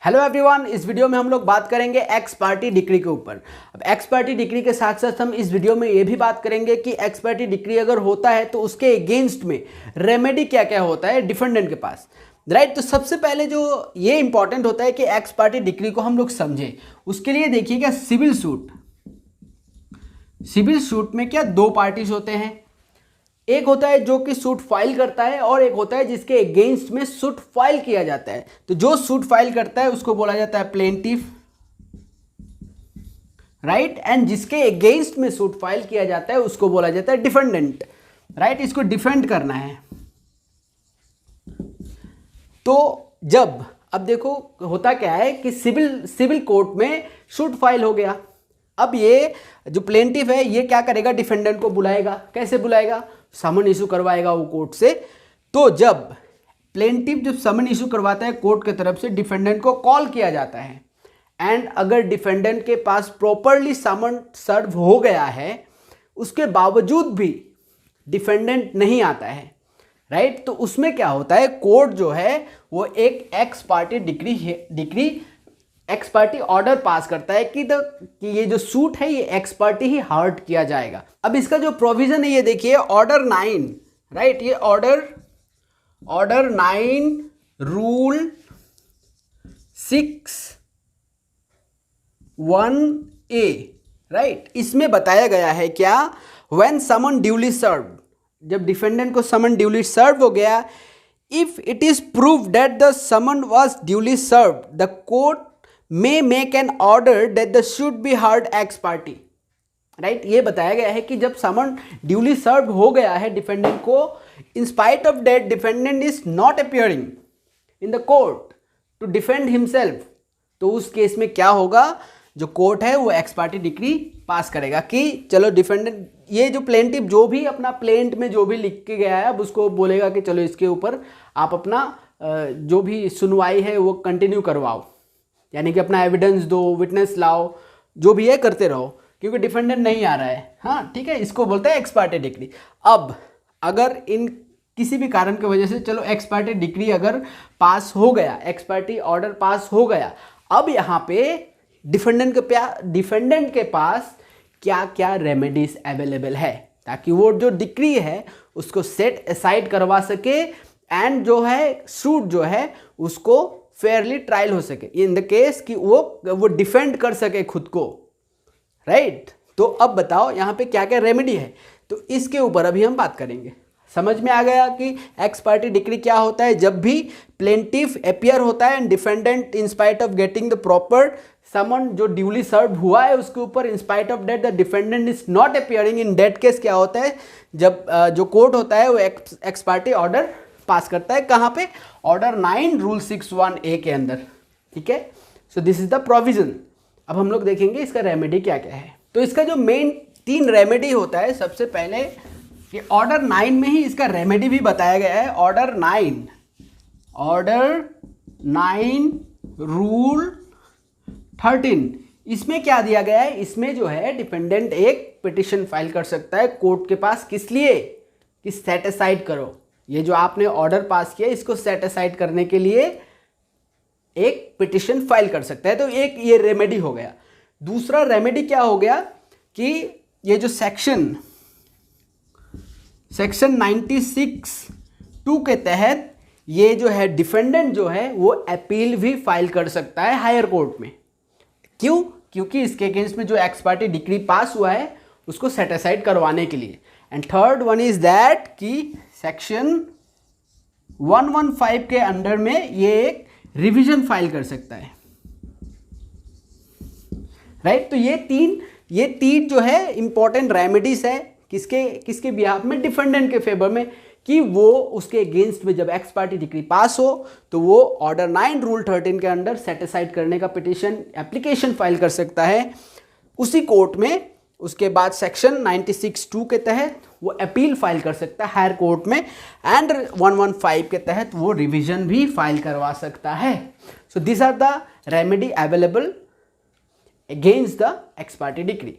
Hello everyone, इस video में हम लोग बात करेंगे एक्स पार्टी डिक्री के ऊपर। अब एक्स पार्टी डिक्री के साथ साथ हम इस वीडियो में ये भी बात करेंगे कि एक्स पार्टी डिक्री अगर होता है तो उसके अगेंस्ट में रेमेडी क्या क्या होता है डिफेंडेंट के पास, राइट। तो सबसे पहले जो ये इंपॉर्टेंट होता है कि एक्स पार्टी डिक्री को हम लोग समझें, उसके लिए देखिएगा सिविल सूट में क्या दो पार्टीज होते हैं। एक होता है जो कि सूट फाइल करता है और एक होता है जिसके अगेंस्ट में सूट फाइल किया जाता है। तो जो सूट फाइल करता है उसको बोला जाता है प्लेंटिफ, राइट, एंड जिसके अगेंस्ट में सूट फाइल किया जाता है उसको बोला जाता है डिफेंडेंट, राइट। इसको डिफेंड करना है। तो जब अब देखो होता क्या है कि सिविल कोर्ट में सूट फाइल हो गया। अब ये जो प्लेंटिफ है ये क्या करेगा, डिफेंडेंट को बुलाएगा। कैसे बुलाएगा? समन इशू करवाएगा वो कोर्ट से। तो जब प्लेंटिफ जब समन इशू करवाता है कोर्ट की तरफ से, डिफेंडेंट को कॉल किया जाता है। एंड अगर डिफेंडेंट के पास प्रॉपरली समन सर्व हो गया है, उसके बावजूद भी डिफेंडेंट नहीं आता है, राइट, तो उसमें क्या होता है, कोर्ट जो है वो एक x party x party order pass करता है कि ये जो सूट है ये एक्स पार्टी ही हार्ट किया जाएगा। अब इसका जो प्रोविजन है ये देखिए, ऑर्डर 9, राइट, ये ऑर्डर 9 रूल 6(1)(a), राइट। इसमें बताया गया है क्या, व्हेन समन ड्यूली सर्व्ड, जब डिफेंडेंट को समन ड्यूली सर्व हो गया, if it is proved that the summon was duly served, the court may make an order that the should be heard ex party, right. ये बताया गया है कि जब समन ड्यूली सर्व हो गया है डिफेंडेंट को, in spite of that defendant is not appearing in the court to defend himself, तो उस केस में क्या होगा, जो कोर्ट है वो एक्स पार्टी डिक्री पास करेगा कि चलो डिफेंडेंट, ये जो प्लेंटिफ जो भी अपना प्लेंट में जो भी लिख के गया है, अब उसको बोलेगा कि चलो इसके ऊपर आप अपना जो भी सुनवाई है वो कंटिन्यू करवाओ, यानी कि अपना एविडेंस दो, विटनेस लाओ, जो भी है करते रहो, क्योंकि डिफेंडेंट नहीं आ रहा है। हाँ ठीक है, इसको बोलते हैं एक्स पार्टी डिक्री। अब अगर इन किसी भी कारण की वजह से चलो एक्स पार्टी डिक्री अगर पास हो गया, एक्स पार्टी ऑर्डर पास हो गया, अब यहाँ पे डिफेंडेंट के पास क्या क्या रेमेडीज अवेलेबल है ताकि वो जो डिक्री है उसको सेट असाइड करवा सके एंड जो है सूट जो है उसको फेयरली ट्रायल हो सके, इन द केस कि वो डिफेंड कर सके खुद को, राइट। तो अब बताओ यहाँ पे क्या क्या रेमेडी है, तो इसके ऊपर अभी हम बात करेंगे। समझ में आ गया कि एक्स पार्टी डिक्री क्या होता है। जब भी प्लेंटिफ अपीयर होता है and defendant in spite of getting the proper summon जो ड्यूली सर्व्ड हुआ है उसके ऊपर, in spite of that the defendant is not appearing, in that case क्या होता है, जब जो कोर्ट होता है वो एक्स पार्टी ऑर्डर पास करता है। कहाँ पे? ऑर्डर 9 रूल 6(1)(a) के अंदर, ठीक है। So this is the provision. अब हम लोग देखेंगे इसका रेमेडी क्या क्या है। तो इसका जो मेन 3 रेमेडी होता है, सबसे पहले ये ऑर्डर 9 में ही इसका रेमेडी भी बताया गया है। ऑर्डर 9 रूल 13, इसमें क्या दिया गया है, इसमें जो है डिफेंडेंट एक पिटिशन फाइल कर सकता है कोर्ट के पास, किस लिए, कि सेट असाइड करो, ये जो आपने ऑर्डर पास किया इसको सेट असाइड करने के लिए एक पिटिशन फाइल कर सकता है। तो एक ये रेमेडी हो गया। दूसरा रेमेडी क्या हो गया कि ये जो सेक्शन 96(2) के तहत ये जो है डिफेंडेंट जो है वो अपील भी फाइल कर सकता है हायर कोर्ट में। क्यों? क्योंकि इसके अगेंस्ट में जो एक्स पार्टी डिक्री पास हुआ है उसको सेट असाइड करवाने के लिए। And third one is that कि सेक्शन 115 के अंडर में ये एक रिवीजन फाइल कर सकता है, राइट। तो ये तीन जो है इंपॉर्टेंट रेमेडीज है, किसके बिहाफ में, डिफेंडेंट के फेवर में, कि वो उसके अगेंस्ट में जब एक्स पार्टी डिक्री पास हो तो वो ऑर्डर 9 रूल 13 के अंडर सेट असाइड करने का पिटिशन एप्लीकेशन फाइल कर सकता है उसी कोर्ट में। उसके बाद सेक्शन 96(2) के तहत वो अपील फाइल कर सकता है हायर कोर्ट में, एंड 115 के तहत वो रिवीजन भी फाइल करवा सकता है। So this are the remedy available against the ex parte decree,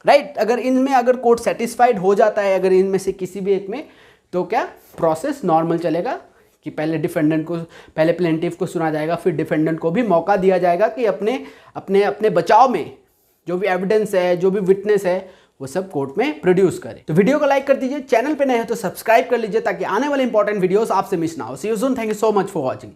right. अगर इनमें अगर कोर्ट सेटिस्फाइड हो जाता है अगर इनमें से किसी भी एक में, तो क्या प्रोसेस नॉर्मल चलेगा कि पहले प्लेंटिफ को सुना जाएगा, फिर डिफेंडेंट को भी मौका दिया जाएगा कि अपने अपने अपने बचाव में जो भी एविडेंस है, जो भी विटनेस है, वो सब कोर्ट में प्रोड्यूस करे। तो वीडियो को लाइक कर दीजिए, चैनल पे नए हैं तो सब्सक्राइब कर लीजिए ताकि आने वाले इंपॉर्टेंट वीडियोस आपसे मिस ना हो। See you soon, thank you so much for watching.